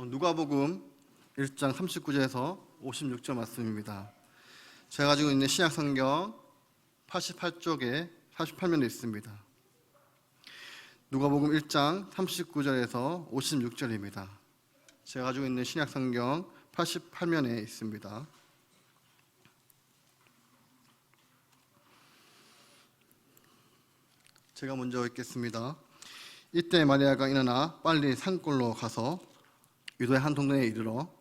누가복음 1장 39절에서 56절 말씀입니다. 제가 가지고 있는 신약 성경 88쪽에 48면에 있습니다. 누가복음 1장 39절에서 56절입니다. 제가 가지고 있는 신약 성경 88면에 있습니다. 제가 먼저 읽겠습니다. 이때 마리아가 일어나 빨리 산골로 가서 유다의 한 동네에 이르러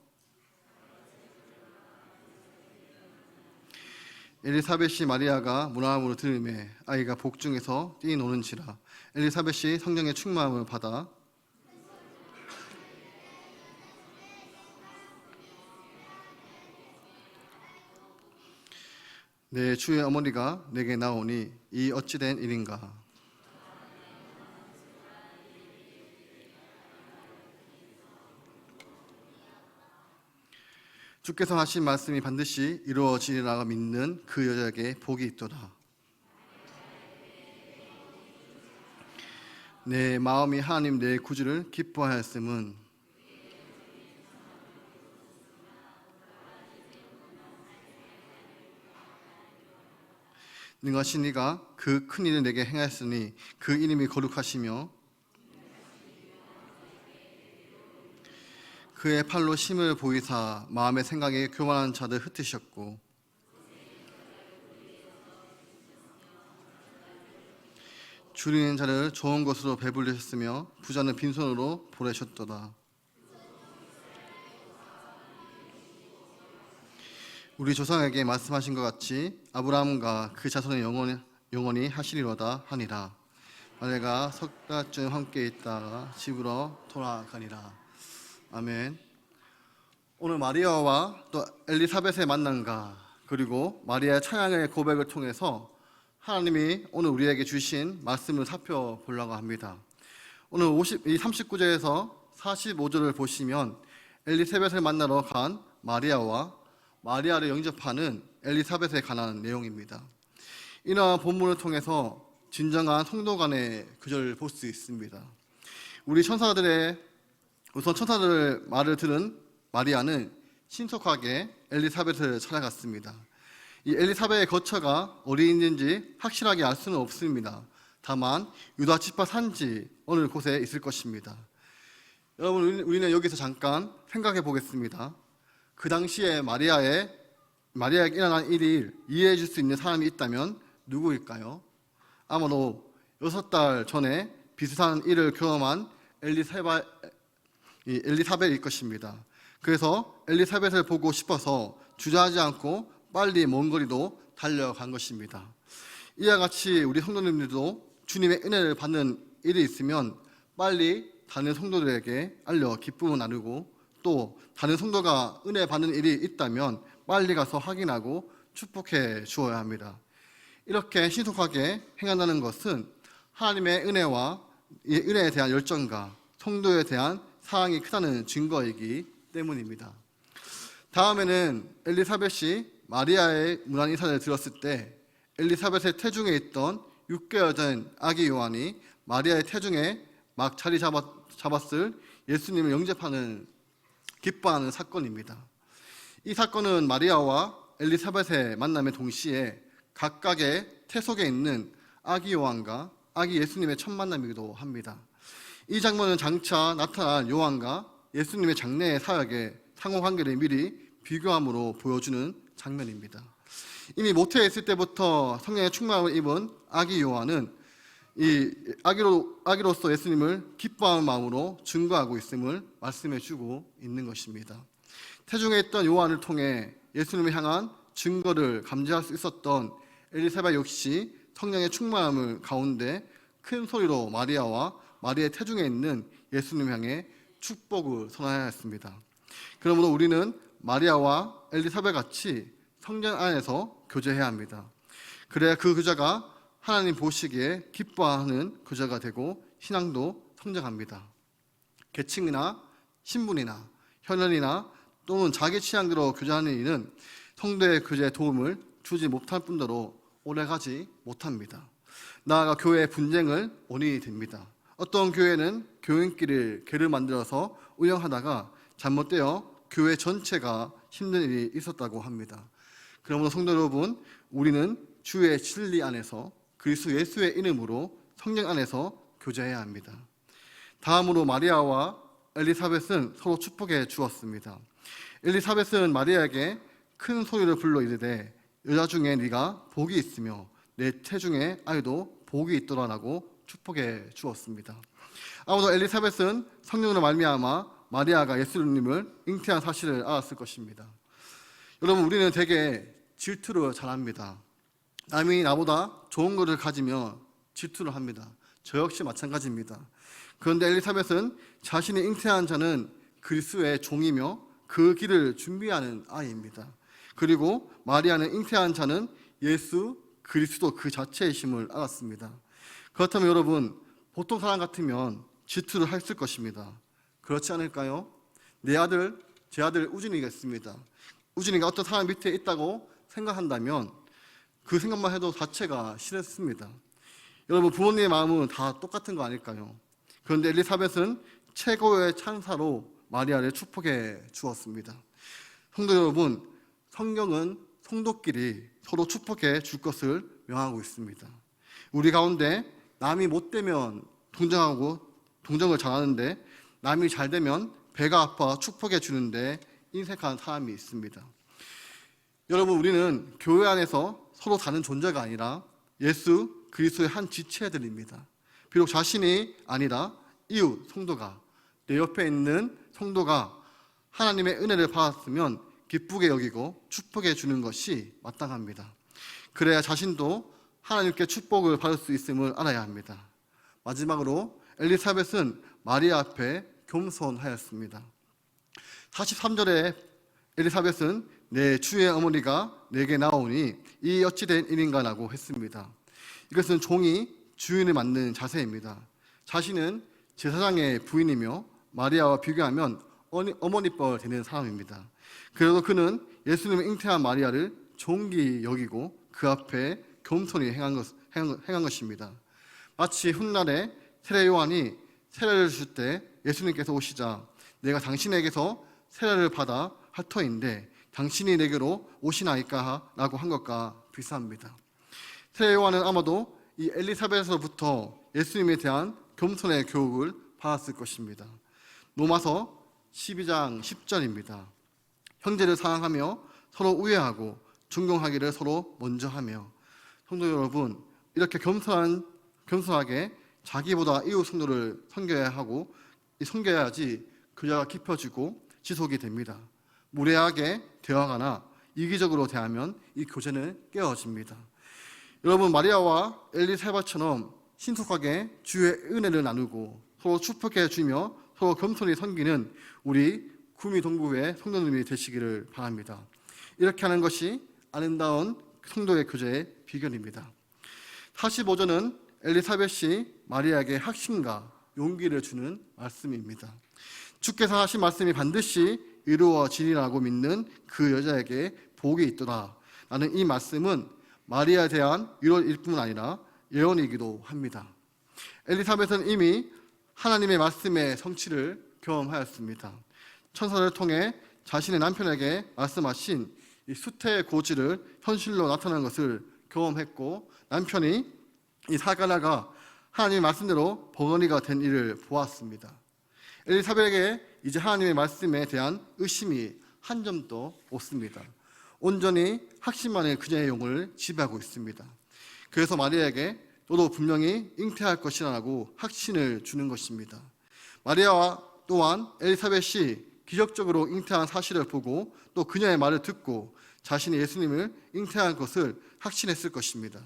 엘리사벳이 마리아가 문화함으로 들음에 아이가 복중에서 뛰노는지라. 엘리사벳이 성령의 충만함을 받아 내 주의 어머니가 내게 나오니 이 어찌된 일인가. 주께서 하신 말씀이 반드시 이루어지리라 믿는 그 여자에게 복이 있도다. 내 마음이 하나님 내 구주를 기뻐하였음은 능하신 이가 그 큰 일을 내게 행하였으니 그 이름이 거룩하시며 그의 팔로 힘을 보이사 마음의 생각에 교만한 자들 흩으셨고 줄이는 자를 좋은 것으로 배불리셨으며 부자는 빈손으로 보내셨도다. 우리 조상에게 말씀하신 것 같이 아브라함과 그 자손의 영원히 하시리로다 하니라. 아내가 석 달쯤 함께 있다가 집으로 돌아가니라. 아멘. 오늘 마리아와 또 엘리사벳의 만남과 그리고 마리아의 찬양의 고백을 통해서 하나님이 오늘 우리에게 주신 말씀을 살펴보려고 합니다. 오늘 39절에서 45절을 보시면 엘리사벳을 만나러 간 마리아와 마리아를 영접하는 엘리사벳에 관한 내용입니다. 이러한 본문을 통해서 진정한 성도 간의 교제를 볼 수 있습니다. 우선 천사들의 말을 들은 마리아는 신속하게 엘리사벳을 찾아갔습니다. 이 엘리사벳의 거처가 어디있는지 확실하게 알 수는 없습니다. 다만 유다 지파 산지 어느 곳에 있을 것입니다. 여러분, 우리는 여기서 잠깐 생각해 보겠습니다. 그 당시에 마리아에게 일어난 일을 이해해 줄 수 있는 사람이 있다면 누구일까요? 아마도 6달 전에 비슷한 일을 경험한 엘리사벳일 것입니다. 그래서 엘리사벳을 보고 싶어서 주저하지 않고 빨리 먼 거리도 달려간 것입니다. 이와 같이 우리 성도님들도 주님의 은혜를 받는 일이 있으면 빨리 다른 성도들에게 알려 기쁨을 나누고 또 다른 성도가 은혜 받는 일이 있다면 빨리 가서 확인하고 축복해 주어야 합니다. 이렇게 신속하게 행한다는 것은 하나님의 은혜와 이 은혜에 대한 열정과 성도에 대한 사랑이 크다는 증거이기 때문입니다. 다음에는 엘리사벳이 마리아의 문안 인사를 들었을 때 엘리사벳의 태중에 있던 6개월 된 아기 요한이 마리아의 태중에 막 자리 잡았을 예수님을 영접하는 기뻐하는 사건입니다. 이 사건은 마리아와 엘리사벳의 만남의 동시에 각각의 태속에 있는 아기 요한과 아기 예수님의 첫 만남이기도 합니다. 이 장면은 장차 나타난 요한과 예수님의 장래의 사역의 상호관계를 미리 비교함으로 보여주는 장면입니다. 이미 모태에 있을 때부터 성령의 충만함을 입은 아기 요한은 이 아기로서 예수님을 기뻐하는 마음으로 증거하고 있음을 말씀해주고 있는 것입니다. 태중에 있던 요한을 통해 예수님을 향한 증거를 감지할 수 있었던 엘리사벳 역시 성령의 충만함을 가운데 큰 소리로 마리아의 태중에 있는 예수님 향해 축복을 선언해야 했습니다. 그러므로 우리는 마리아와 엘리사벳 같이 성전 안에서 교제해야 합니다. 그래야 그 교제가 하나님 보시기에 기뻐하는 교제가 되고 신앙도 성장합니다. 계층이나 신분이나 혈연이나 또는 자기 취향대로 교제하는 이는 성도의 교제에 도움을 주지 못할 뿐더러 오래가지 못합니다. 나아가 교회의 분쟁을 원인이 됩니다. 어떤 교회는 교인끼리 개를 만들어서 운영하다가 잘못되어 교회 전체가 힘든 일이 있었다고 합니다. 그러므로 성도 여러분, 우리는 주의 진리 안에서 그리스도 예수의 이름으로 성령 안에서 교제해야 합니다. 다음으로 마리아와 엘리사벳은 서로 축복해 주었습니다. 엘리사벳은 마리아에게 큰 소리를 불러 이르되 여자 중에 네가 복이 있으며 내 태중에 아이도 복이 있더라라고 축복해 주었습니다. 아마도 엘리사벳은 성령으로 말미암아 마리아가 예수님을 잉태한 사실을 알았을 것입니다. 여러분, 우리는 되게 질투를 잘합니다. 남이 나보다 좋은 것을 가지면 질투를 합니다. 저 역시 마찬가지입니다. 그런데 엘리사벳은 자신이 잉태한 자는 그리스도의 종이며 그 길을 준비하는 아이입니다. 그리고 마리아는 잉태한 자는 예수 그리스도 그 자체이심을 알았습니다. 그렇다면 여러분, 보통 사람 같으면 질투를 했을 것입니다. 그렇지 않을까요? 제 아들 우진이가 있습니다. 우진이가 어떤 사람 밑에 있다고 생각한다면 그 생각만 해도 자체가 싫었습니다. 여러분, 부모님의 마음은 다 똑같은 거 아닐까요? 그런데 엘리사벳은 최고의 찬사로 마리아를 축복해 주었습니다. 성도 여러분, 성경은 성도끼리 서로 축복해 줄 것을 명하고 있습니다. 우리 가운데 남이 못되면 동정을 잘하는데 남이 잘 되면 배가 아파 축복해 주는데 인색한 사람이 있습니다. 여러분, 우리는 교회 안에서 서로 다른 존재가 아니라 예수 그리스도의 한 지체들입니다. 비록 자신이 아니라 이웃 성도가, 내 옆에 있는 성도가 하나님의 은혜를 받았으면 기쁘게 여기고 축복해 주는 것이 마땅합니다. 그래야 자신도 하나님께 축복을 받을 수 있음을 알아야 합니다. 마지막으로 엘리사벳은 마리아 앞에 겸손하였습니다. 43절에 엘리사벳은 내 주의 어머니가 내게 나오니 이 어찌된 일인가라고 했습니다. 이것은 종이 주인을 맞는 자세입니다. 자신은 제사장의 부인이며 마리아와 비교하면 어머니뻘 되는 사람입니다. 그래도 그는 예수님을 잉태한 마리아를 존귀 여기고 그 앞에 겸손히 행한 것입니다. 마치 훗날에 세례 요한이 세례를 줄 때 예수님께서 오시자 내가 당신에게서 세례를 받아 할 터인데 당신이 내게로 오시나이까 라고 한 것과 비슷합니다. 세례 요한은 아마도 이 엘리사벳으로부터 예수님에 대한 겸손의 교육을 받았을 것입니다. 로마서 12장 10절입니다. 형제를 사랑하며 서로 우애하고 존경하기를 서로 먼저 하며. 성도 여러분, 이렇게 겸손하게 자기보다 이웃 성도를 섬겨야 하고 섬겨야지 교제가 깊어지고 지속이 됩니다. 무례하게 대화하거나 이기적으로 대하면 이 교제는 깨어집니다. 여러분, 마리아와 엘리사벳처럼 신속하게 주의 은혜를 나누고 서로 축복해 주며 서로 겸손히 섬기는 우리 구미동부의 성도님이 되시기를 바랍니다. 이렇게 하는 것이 아름다운 성도의 교제의 비결입니다. 45절은 엘리사벳이 마리아에게 확신과 용기를 주는 말씀입니다. 주께서 하신 말씀이 반드시 이루어지리라고 믿는 그 여자에게 복이 있더라. 라는 이 말씀은 마리아에 대한 위로일 뿐 아니라 예언이기도 합니다. 엘리사벳은 이미 하나님의 말씀의 성취를 경험하였습니다. 천사를 통해 자신의 남편에게 말씀하신 이 수태의 고지를 현실로 나타나는 것을 경험했고, 남편이 이 사가랴가 하나님의 말씀대로 버거니가 된 일을 보았습니다. 엘리사벳에게 이제 하나님의 말씀에 대한 의심이 한 점도 없습니다. 온전히 확신만의 그녀의 영을 지배하고 있습니다. 그래서 마리아에게 너도 분명히 잉태할 것이라고 확신을 주는 것입니다. 마리아와 또한 엘리사벳이 기적적으로 잉태한 사실을 보고 또 그녀의 말을 듣고 자신이 예수님을 잉태한 것을 확신했을 것입니다.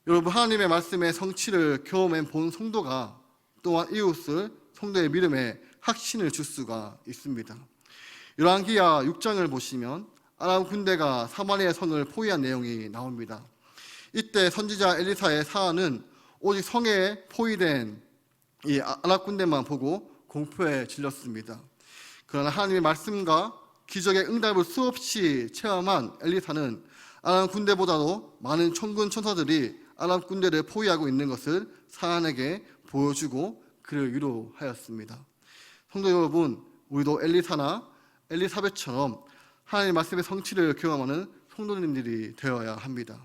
여러분, 하나님의 말씀의 성취를 경험해 본 성도가 또한 이웃을 성도의 믿음에 확신을 줄 수가 있습니다. 열왕기하 6장을 보시면 아람 군대가 사마리아 성을 포위한 내용이 나옵니다. 이때 선지자 엘리사의 사안은 오직 성에 포위된 이 아람 군대만 보고 공포에 질렸습니다. 그러나 하나님의 말씀과 기적의 응답을 수없이 체험한 엘리사는 아람 군대보다도 많은 천군 천사들이 아람 군대를 포위하고 있는 것을 사안에게 보여주고 그를 위로하였습니다. 성도 여러분, 우리도 엘리사나 엘리사벳처럼 하나님의 말씀의 성취를 경험하는 성도님들이 되어야 합니다.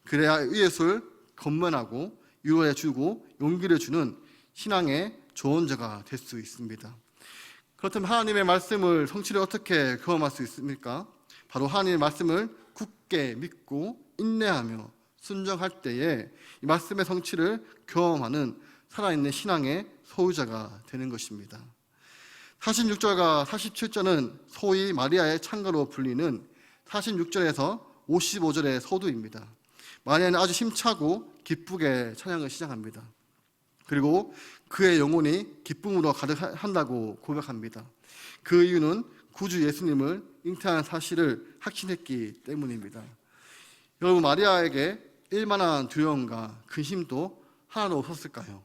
그래야 의예수를 건면하고 위로해 주고 용기를 주는 신앙의 조언자가 될 수 있습니다. 그렇다면 하나님의 말씀을 성취를 어떻게 경험할 수 있습니까? 바로 하나님의 말씀을 굳게 믿고 인내하며 순종할 때에 이 말씀의 성취를 경험하는 살아있는 신앙의 소유자가 되는 것입니다. 46절과 47절은 소위 마리아의 창가로 불리는 46절에서 55절의 서두입니다. 마리아는 아주 힘차고 기쁘게 찬양을 시작합니다. 그리고 그의 영혼이 기쁨으로 가득한다고 고백합니다. 그 이유는 구주 예수님을 잉태한 사실을 확신했기 때문입니다. 여러분, 마리아에게 일만한 두려움과 근심도 하나도 없었을까요?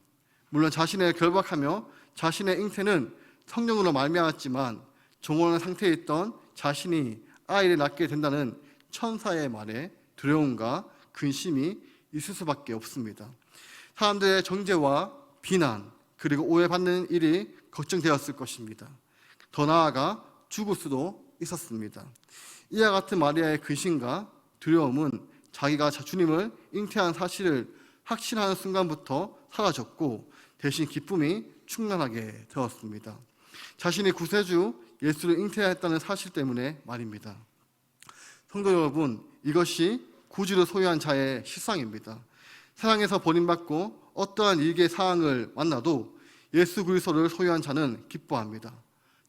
물론 자신을 결박하며 자신의 잉태는 성령으로 말미암았지만 정원한 상태에 있던 자신이 아이를 낳게 된다는 천사의 말에 두려움과 근심이 있을 수밖에 없습니다. 사람들의 정죄와 비난 그리고 오해받는 일이 걱정되었을 것입니다. 더 나아가 죽을 수도 있었습니다. 이와 같은 마리아의 근심과 두려움은 자기가 주님을 잉태한 사실을 확신하는 순간부터 사라졌고 대신 기쁨이 충만하게 되었습니다. 자신이 구세주 예수를 잉태했다는 사실 때문에 말입니다. 성도 여러분, 이것이 구주를 소유한 자의 실상입니다. 세상에서 버림받고 어떠한 일개 사항을 만나도 예수 그리스도를 소유한 자는 기뻐합니다.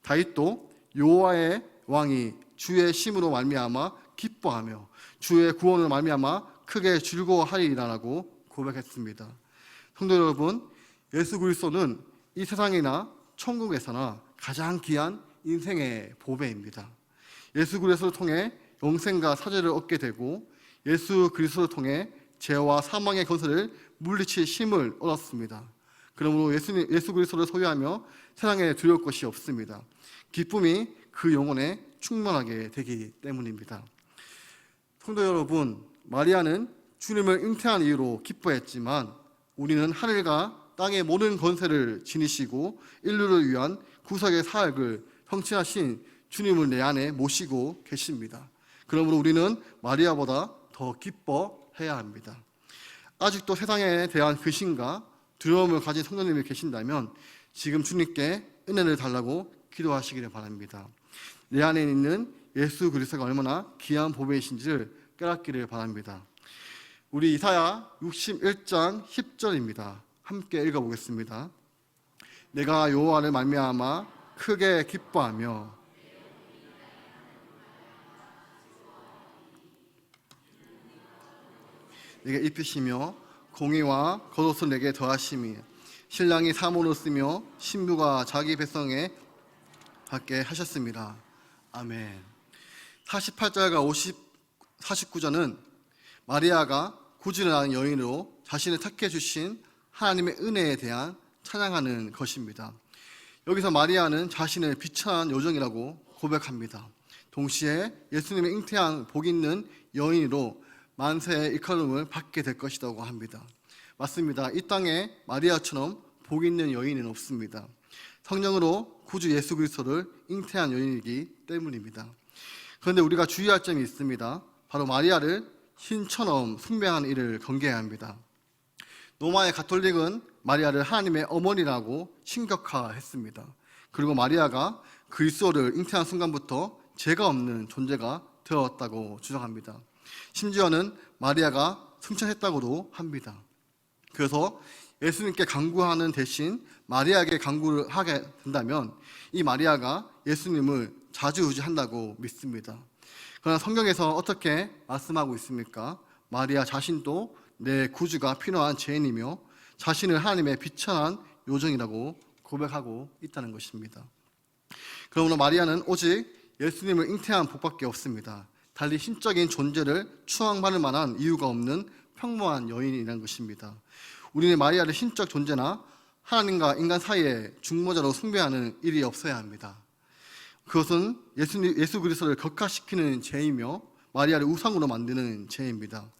다윗도 여호와의 왕이 주의 심으로 말미암아 기뻐하며 주의 구원을 말미암아 크게 즐거워하리라고 고백했습니다. 성도 여러분, 예수 그리스도는 이 세상이나 천국에서나 가장 귀한 인생의 보배입니다. 예수 그리스도를 통해 영생과 사죄를 얻게 되고 예수 그리스도를 통해 죄와 사망의 권세를 물리칠 힘을 얻었습니다. 그러므로 예수 그리스도를 소유하며 세상에 두려울 것이 없습니다. 기쁨이 그 영혼에 충만하게 되기 때문입니다. 성도 여러분, 마리아는 주님을 잉태한 이유로 기뻐했지만 우리는 하늘과 땅의 모든 권세를 지니시고 인류를 위한 구속의 사역을 성취하신 주님을 내 안에 모시고 계십니다. 그러므로 우리는 마리아보다 더 기뻐해야 합니다. 아직도 세상에 대한 근심과 두려움을 가진 성도님이 계신다면 지금 주님께 은혜를 달라고 기도하시기를 바랍니다. 내 안에 있는 예수 그리스도가 얼마나 귀한 보배이신지를 깨닫기를 바랍니다. 우리 이사야 61장 10절입니다. 함께 읽어보겠습니다. 내가 여호와를 말미암아 크게 기뻐하며 내게 입히시며 공의와 겉옷을 내게 더하심이 신랑이 사모를 쓰며 신부가 자기 백성에 갖게 하셨습니다. 아멘. 48절과 49절은 마리아가 구주를 아는 여인으로 자신을 택해 주신 하나님의 은혜에 대한 찬양하는 것입니다. 여기서 마리아는 자신을 비천한 요정이라고 고백합니다. 동시에 예수님의 잉태한 복 있는 여인으로 만세의 일컬음을 받게 될 것이라고 합니다. 맞습니다. 이 땅에 마리아처럼 복 있는 여인은 없습니다. 성령으로 구주 예수 그리스도를 잉태한 여인이기 때문입니다. 그런데 우리가 주의할 점이 있습니다. 바로 마리아를 신처럼 숭배하는 일을 경계해야 합니다. 로마의 가톨릭은 마리아를 하나님의 어머니라고 신격화했습니다. 그리고 마리아가 그리스도를 잉태한 순간부터 죄가 없는 존재가 되었다고 주장합니다. 심지어는 마리아가 승천했다고도 합니다. 그래서 예수님께 간구하는 대신 마리아에게 간구를 하게 된다면 이 마리아가 예수님을 좌지우지한다고 믿습니다. 그러나 성경에서 어떻게 말씀하고 있습니까? 마리아 자신도 내 구주가 필요한 죄인이며 자신을 하나님의 비천한 요정이라고 고백하고 있다는 것입니다. 그러므로 마리아는 오직 예수님을 잉태한 복밖에 없습니다. 달리 신적인 존재를 추앙받을 만한 이유가 없는 평범한 여인이라는 것입니다. 우리는 마리아를 신적 존재나 하나님과 인간 사이에 중보자로 숭배하는 일이 없어야 합니다. 그것은 예수 그리스도를 격화시키는 죄이며 마리아를 우상으로 만드는 죄입니다.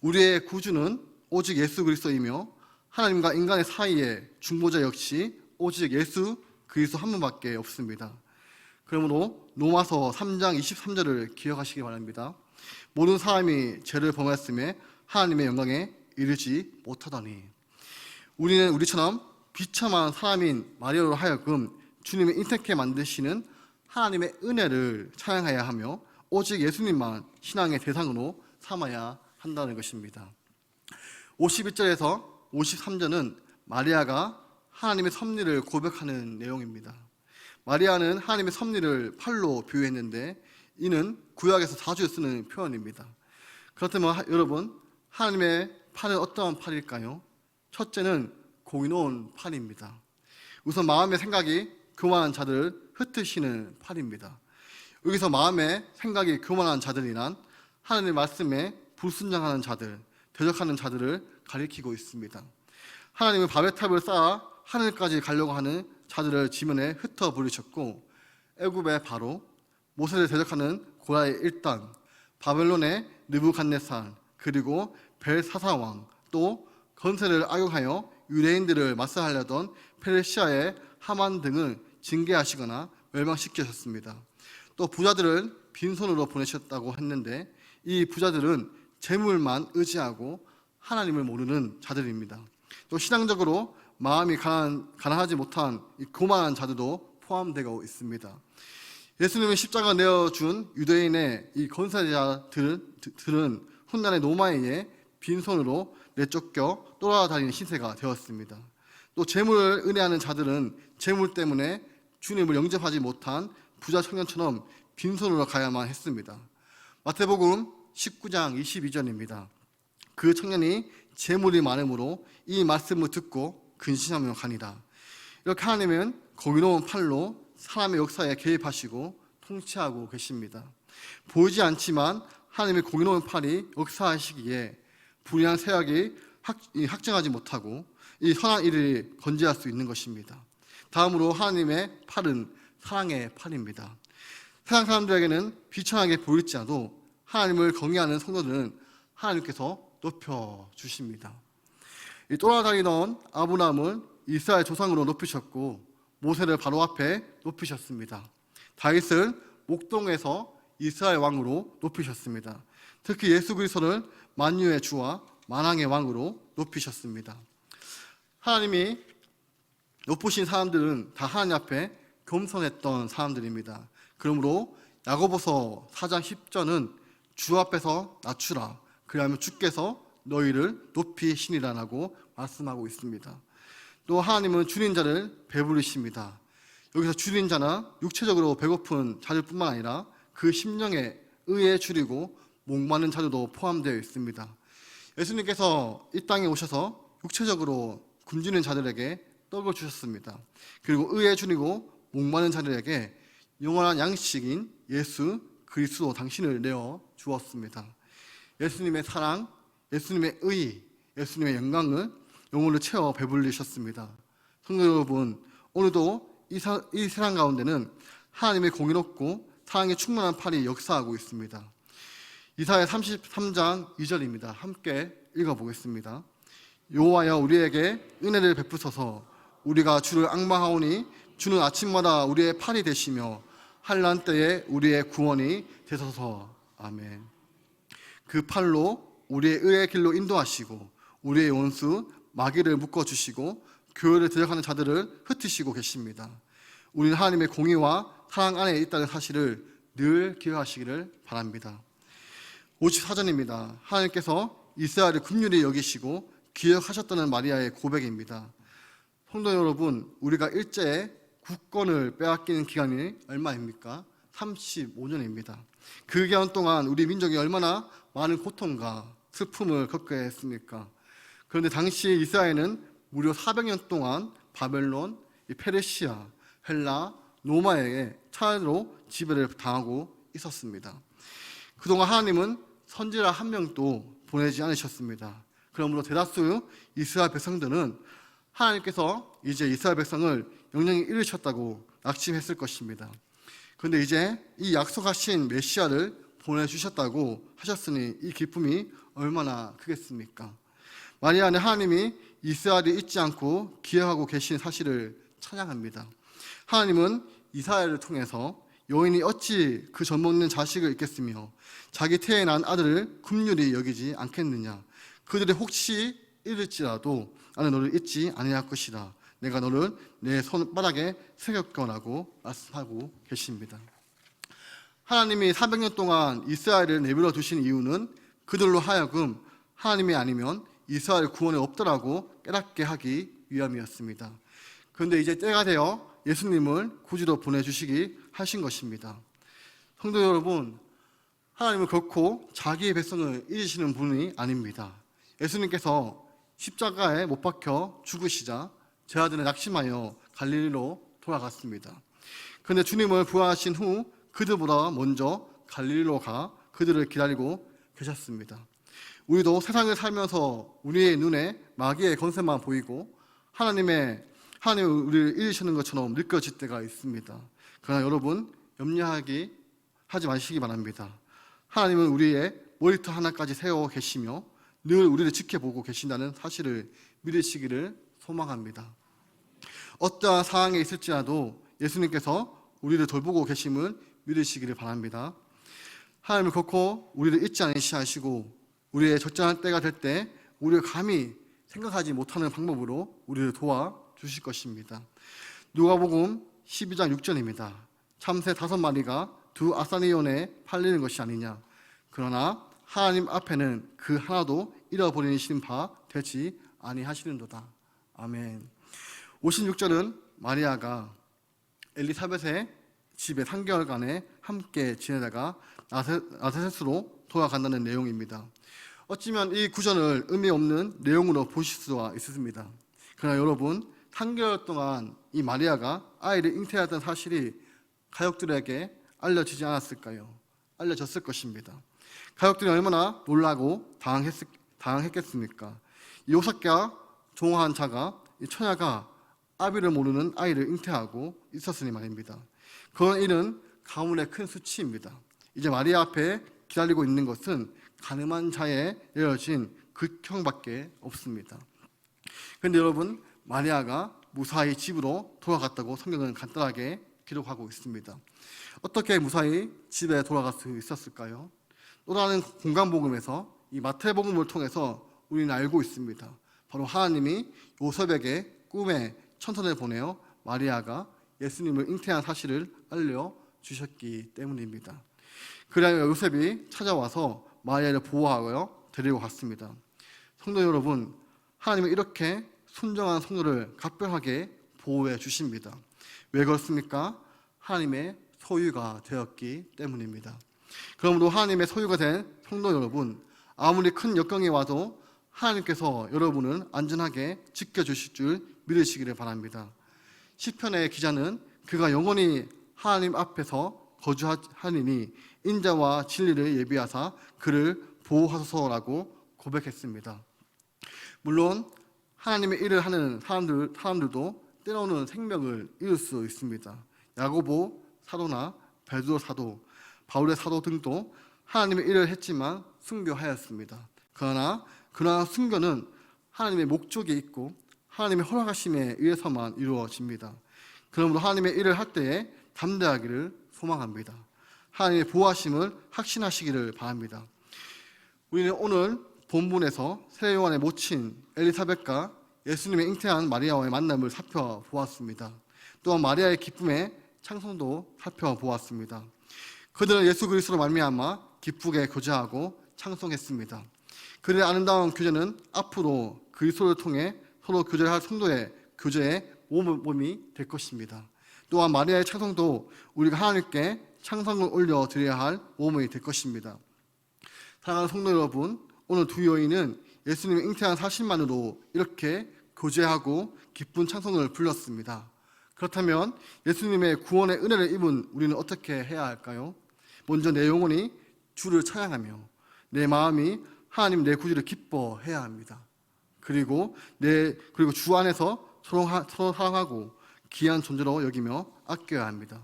우리의 구주는 오직 예수 그리스도이며 하나님과 인간의 사이에 중보자 역시 오직 예수 그리스도 한 분밖에 없습니다. 그러므로 로마서 3장 23절을 기억하시기 바랍니다. 모든 사람이 죄를 범하였음에 하나님의 영광에 이르지 못하더니. 우리는 우리처럼 비참한 사람인 마리아로 하여금 주님의 인택해 만드시는 하나님의 은혜를 찬양해야 하며 오직 예수님만 신앙의 대상으로 삼아야 한다는 것입니다. 51절에서 53절은 마리아가 하나님의 섭리를 고백하는 내용입니다. 마리아는 하나님의 섭리를 팔로 비유했는데 이는 구약에서 자주 쓰는 표현입니다. 그렇다면 여러분, 하나님의 팔은 어떠한 팔일까요? 첫째는 공의로운 팔입니다. 우선 마음의 생각이 교만한 자들을 흩으시는 팔입니다. 여기서 마음의 생각이 교만한 자들이란 하나님의 말씀에 불순종하는 자들, 대적하는 자들을 가리키고 있습니다. 하나님은 바벨탑을 쌓아 하늘까지 가려고 하는 자들을 지면에 흩어 버리셨고, 애굽의 바로, 모세를 대적하는 고라의 일단, 바벨론의 느부갓네살, 그리고 벨사사 왕, 또 건세를 악용하여 유대인들을 맞서하려던 페르시아의 하만 등을 징계하시거나 멸망시키셨습니다. 또 부자들을 빈손으로 보내셨다고 했는데 이 부자들은 재물만 의지하고 하나님을 모르는 자들입니다. 또 신앙적으로 마음이 가난하지 못한 이 교만한 자들도 포함되고 있습니다. 예수님의 십자가 내어준 유대인의 이 건세자들은 훗날의 로마에 의해 빈손으로 내쫓겨 돌아다니는 신세가 되었습니다. 또 재물을 은혜하는 자들은 재물 때문에 주님을 영접하지 못한 부자 청년처럼 빈손으로 가야만 했습니다. 마태복음 19장 22절입니다. 그 청년이 재물이 많으므로 이 말씀을 듣고 근신하며 가니라. 이렇게 하나님은 공의로운 팔로 사람의 역사에 개입하시고 통치하고 계십니다. 보이지 않지만 하나님의 공의로운 팔이 역사하시기에 불의한 세력이 확정하지 못하고 이 선한 일을 건재할 수 있는 것입니다. 다음으로 하나님의 팔은 사랑의 팔입니다. 세상 사람들에게는 비천하게 보일지라도 하나님을 경외하는 성도들은 하나님께서 높여주십니다. 이 돌아다니던 아브라함을 이스라엘 조상으로 높이셨고 모세를 바로 앞에 높이셨습니다. 다윗을 목동에서 이스라엘 왕으로 높이셨습니다. 특히 예수 그리스도를 만유의 주와 만왕의 왕으로 높이셨습니다. 하나님이 높으신 사람들은 다 하나님 앞에 겸손했던 사람들입니다. 그러므로 야고보서 4장 10절은 주 앞에서 낮추라 그리하면 주께서 너희를 높이시니라라고 말씀하고 있습니다. 또 하나님은 줄인 자를 배부르십니다. 여기서 줄인 자는 육체적으로 배고픈 자들뿐만 아니라 그 심령에 의에 줄이고 목마른 자들도 포함되어 있습니다. 예수님께서 이 땅에 오셔서 육체적으로 굶주린 자들에게 떡을 주셨습니다. 그리고 의에 줄이고 목마른 자들에게 영원한 양식인 예수 그리스도 당신을 내어 주었습니다. 예수님의 사랑, 예수님의 의, 예수님의 영광을 영혼을 채워 배불리셨습니다. 성도 여러분, 오늘도 이 세상 가운데는 하나님의 공의롭고 사랑에 충만한 팔이 역사하고 있습니다. 이사야 33장 2절입니다. 함께 읽어보겠습니다. 여호와여 우리에게 은혜를 베푸소서. 우리가 주를 앙망하오니 주는 아침마다 우리의 팔이 되시며 환난 때에 우리의 구원이 되소서. 아멘. 그 팔로 우리의 의의 길로 인도하시고 우리의 원수 마귀를 묶어주시고 교회를 대적하는 자들을 흩으시고 계십니다. 우리는 하나님의 공의와 사랑 안에 있다는 사실을 늘 기억하시기를 바랍니다. 54절입니다. 하나님께서 이스라엘을 긍휼히 여기시고 기억하셨다는 마리아의 고백입니다. 성도 여러분, 우리가 일제에 국권을 빼앗기는 기간이 얼마입니까? 35년입니다. 그 기간 동안 우리 민족이 얼마나 많은 고통과 슬픔을 겪게 했습니까? 그런데 당시 이스라엘은 무려 400년 동안 바벨론, 페르시아, 헬라, 로마에게 차례로 지배를 당하고 있었습니다. 그동안 하나님은 선지자 한 명도 보내지 않으셨습니다. 그러므로 대다수 이스라엘 백성들은 하나님께서 이제 이스라엘 백성을 영영히 잃으셨다고 낙심했을 것입니다. 그런데 이제 이 약속하신 메시아를 보내주셨다고 하셨으니 이 기쁨이 얼마나 크겠습니까? 마리아는 하나님이 이스라엘이 잊지 않고 기억하고 계신 사실을 찬양합니다. 하나님은 이스라엘을 통해서 여인이 어찌 그 젖먹는 자식을 잊겠으며 자기 태에 난 아들을 긍휼히 여기지 않겠느냐. 그들이 혹시 잃을지라도 나는 너를 잊지 아니할 것이다. 내가 너를 내 손바닥에 새겼거라고 말씀하고 계십니다. 하나님이 400년 동안 이스라엘을 내버려 두신 이유는 그들로 하여금 하나님이 아니면 이스라엘 구원이 없더라고 깨닫게 하기 위함이었습니다. 그런데 이제 때가 되어 예수님을 구주로 보내주시기 하신 것입니다. 성도 여러분, 하나님은 결코 자기의 백성을 잊으시는 분이 아닙니다. 예수님께서 십자가에 못 박혀 죽으시자 제자들은 낙심하여 갈릴리로 돌아갔습니다. 그런데 주님을 부활하신 후 그들보다 먼저 갈릴리로 가 그들을 기다리고 계셨습니다. 우리도 세상을 살면서 우리의 눈에 마귀의 권세만 보이고 하나님이 우리를 잃으시는 것처럼 느껴질 때가 있습니다. 그러나 여러분 염려하지 마시기 바랍니다. 하나님은 우리의 머리털 하나까지 세워 계시며 늘 우리를 지켜보고 계신다는 사실을 믿으시기를 소망합니다. 어떠한 상황에 있을지라도 예수님께서 우리를 돌보고 계심을 믿으시기를 바랍니다. 하나님은 결코 우리를 잊지 않으시고 우리의 적절한 때가 될 때 우리를 감히 생각하지 못하는 방법으로 우리를 도와주실 것입니다. 누가복음 12장 6절입니다. 참새 5마리가 두 아사니온에 팔리는 것이 아니냐. 그러나 하나님 앞에는 그 하나도 잃어버리신 바 되지 아니하시는도다. 아멘. 56절은 마리아가 엘리사벳의 집에 3개월간에 함께 지내다가 나사렛으로 돌아간다는 내용입니다. 어쩌면 이 구절을 의미 없는 내용으로 보실 수가 있습니다. 그러나 여러분 3개월 동안 이 마리아가 아이를 잉태했던 사실이 가족들에게 알려지지 않았을까요? 알려졌을 것입니다. 가족들이 얼마나 놀라고 당황했겠습니까? 요셉과 종한 자가 이 처녀가 아비를 모르는 아이를 잉태하고 있었으니 말입니다. 그런 일은 가문의 큰 수치입니다. 이제 마리아 앞에 기다리고 있는 것은 가늠한 자에 내려진 극형밖에 없습니다. 그런데 여러분 마리아가 무사히 집으로 돌아갔다고 성경은 간단하게 기록하고 있습니다. 어떻게 무사히 집에 돌아갈 수 있었을까요? 또 다른 공간복음에서 이 마태복음을 통해서 우리는 알고 있습니다. 바로 하나님이 요셉에게 꿈에 천사를 보내어 마리아가 예수님을 잉태한 사실을 알려주셨기 때문입니다. 그래야 요셉이 찾아와서 마리아를 보호하여 데리고 갔습니다. 성도 여러분, 하나님은 이렇게 순정한 성도를 각별하게 보호해 주십니다. 왜 그렇습니까? 하나님의 소유가 되었기 때문입니다. 그러므로 하나님의 소유가 된 성도 여러분, 아무리 큰 역경이 와도 하나님께서 여러분을 안전하게 지켜주실 줄 믿으시기를 바랍니다. 시편의 기자는 그가 영원히 하나님 앞에서 거주하리니 인자와 진리를 예비하사 그를 보호하소서라고 고백했습니다. 물론 하나님의 일을 하는 사람들도 때로는 생명을 잃을 수 있습니다. 야고보 사도나 베드로 사도, 바울의 사도 등도 하나님의 일을 했지만 순교하였습니다. 그러나 순교는 하나님의 목적이 있고 하나님의 허락하심에 의해서만 이루어집니다. 그러므로 하나님의 일을 할 때에 담대하기를 소망합니다. 하나님의 보호하심을 확신하시기를 바랍니다. 우리는 오늘 본문에서 세례요한의 모친 엘리사벳과 예수님의 잉태한 마리아와의 만남을 살펴보았습니다. 또한 마리아의 기쁨의 찬송도 살펴보았습니다. 그들은 예수 그리스도로 말미암아 기쁘게 교제하고 찬송했습니다. 그들의 아름다운 교제는 앞으로 그리스도를 통해 서로 교제할 성도의 교제의 모범이 될 것입니다. 또한 마리아의 찬송도 우리가 하나님께 찬송을 올려드려야 할 모범이 될 것입니다. 사랑하는 성도 여러분, 오늘 두 여인은 예수님의 잉태한 사실만으로 이렇게 교제하고 기쁜 찬송을 불렀습니다. 그렇다면 예수님의 구원의 은혜를 입은 우리는 어떻게 해야 할까요? 먼저 내 영혼이 주를 찬양하며 내 마음이 하나님 내 구주를 기뻐해야 합니다. 그리고 주 안에서 서로 사랑하고 귀한 존재로 여기며 아껴야 합니다.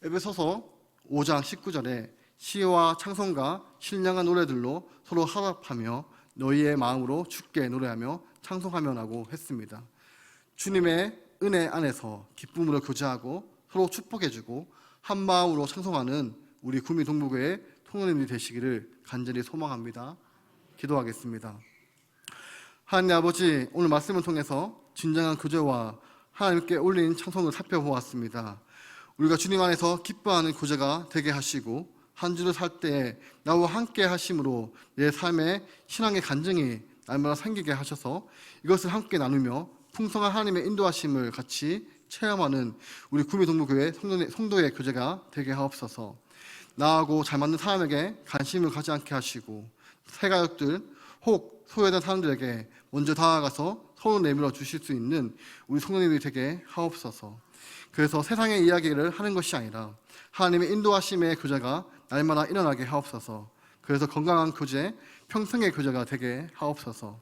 에베소서 5장 19절에 시와 찬송과 신령한 노래들로 서로 화답하며 너희의 마음으로 주께 노래하며 찬송하며라고 했습니다. 주님의 은혜 안에서 기쁨으로 교제하고 서로 축복해주고 한 마음으로 찬송하는 우리 구미 동부교회 통로님들이 되시기를 간절히 소망합니다. 기도하겠습니다. 하나님 아버지, 오늘 말씀을 통해서 진정한 교제와 하나님께 올린 찬송을 살펴보았습니다. 우리가 주님 안에서 기뻐하는 교제가 되게 하시고 한 주를 살 때 나와 함께 하심으로 내 삶의 신앙의 간증이 날마다 생기게 하셔서 이것을 함께 나누며 풍성한 하나님의 인도하심을 같이 체험하는 우리 구미 동부교회 성도의 교제가 되게 하옵소서. 나하고 잘 맞는 사람에게 관심을 가지 않게 하시고 새가족들 혹 소외된 사람들에게 먼저 다가가서 손을 내밀어 주실 수 있는 우리 성도님이 되게 하옵소서. 그래서 세상의 이야기를 하는 것이 아니라 하나님의 인도하심의 교제가 날마다 일어나게 하옵소서. 그래서 건강한 교제, 평생의 교제가 되게 하옵소서.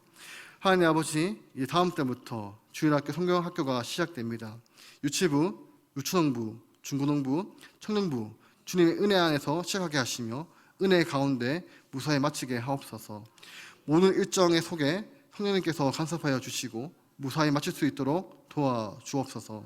하나님 아버지, 이 다음 때부터 주일학교 성경학교가 시작됩니다. 유치부, 유초등부, 중고등부, 청년부 주님의 은혜 안에서 시작하게 하시며 은혜 가운데 무사히 마치게 하옵소서. 모든 일정의 속에 성령님께서 간섭하여 주시고 무사히 마칠 수 있도록 도와주옵소서.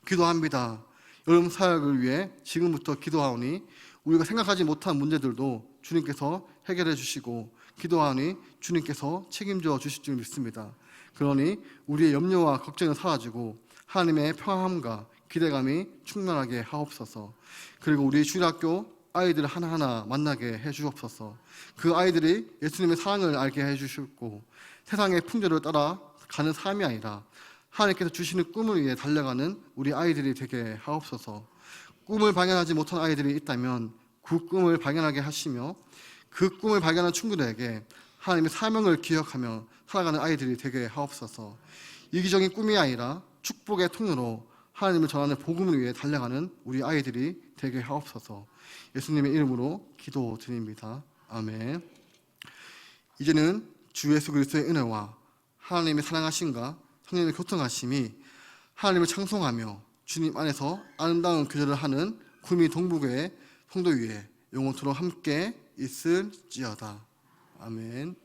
기도합니다. 여름 사역을 위해 지금부터 기도하오니 우리가 생각하지 못한 문제들도 주님께서 해결해 주시고 기도하니 주님께서 책임져 주실 줄 믿습니다. 그러니 우리의 염려와 걱정은 사라지고 하나님의 평안함과 기대감이 충만하게 하옵소서. 그리고 우리 주일학교 아이들 하나하나 만나게 해주옵소서. 그 아이들이 예수님의 사랑을 알게 해주시고 세상의 풍조를 따라 가는 삶이 아니라 하나님께서 주시는 꿈을 위해 달려가는 우리 아이들이 되게 하옵소서. 꿈을 발견하지 못한 아이들이 있다면 그 꿈을 발견하게 하시며 그 꿈을 발견한 친구들에게 하나님의 사명을 기억하며 살아가는 아이들이 되게 하옵소서. 이기적인 꿈이 아니라 축복의 통로로 하나님을 전하는 복음을 위해 달려가는 우리 아이들이 되게 하옵소서. 예수님의 이름으로 기도드립니다. 아멘. 이제는 주 예수 그리스도의 은혜와 하나님의 사랑하심과 성령의 교통하심이 하나님을 창송하며 주님 안에서 아름다운 교제를 하는 구미 동부교회 성도 위에 영원토록 함께 있을지어다. 아멘.